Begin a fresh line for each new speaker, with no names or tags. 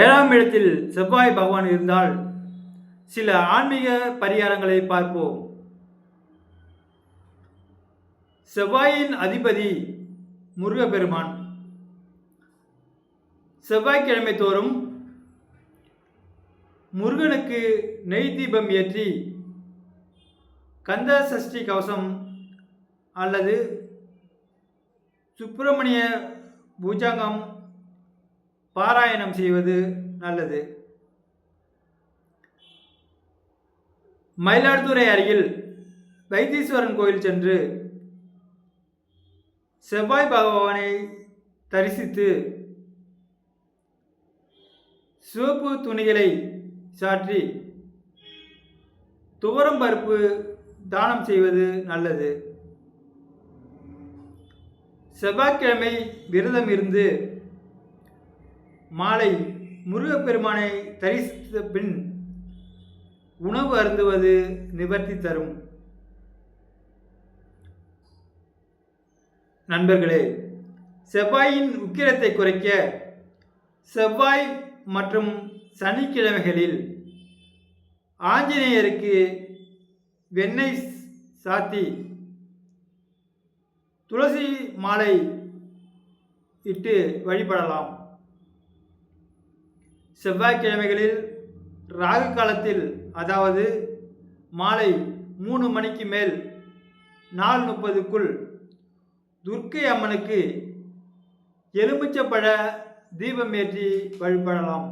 ஏழாம் இடத்தில் செவ்வாய் பகவான் இருந்தால் சில ஆன்மீக பரிகாரங்களை பார்ப்போம். செவ்வாயின் அதிபதி முருகப்பெருமான். செவ்வாய்க்கிழமை தோறும் முருகனுக்கு நெய் தீபம் ஏற்றி கந்த சஷ்டி கவசம் அல்லது சுப்பிரமணிய பூஜாங்கம் பாராயணம் செய்வது நல்லது. மயிலாடுதுறை அருகில் வைத்தீஸ்வரன் கோயில் சென்று செவ்வாய் பகவானை தரிசித்து சிவப்பு துணிகளை சாற்றி துவரம் பருப்பு தானம் செய்வது நல்லது. செவ்வாய்க்கிழமை விரதம் இருந்து மாலை முருகப்பெருமானை தரிசித்த பின் உணவு அருந்துவது நிவர்த்தி தரும். நண்பர்களே, செவ்வாயின் உக்கிரத்தை குறைக்க செவ்வாய் மற்றும் சனிக்கிழமைகளில் ஆஞ்சநேயருக்கு வெண்ணெய் சாத்தி துளசி மாலை இட்டு வழிபடலாம். செவ்வாய்க்கிழமைகளில் ராகு காலத்தில், அதாவது மாலை 3 மணிக்கு மேல் 4:30க்குள் துர்க்கை அம்மனுக்கு எலுமிச்சப்பழ தீபம் ஏற்றி வழிபடலாம்.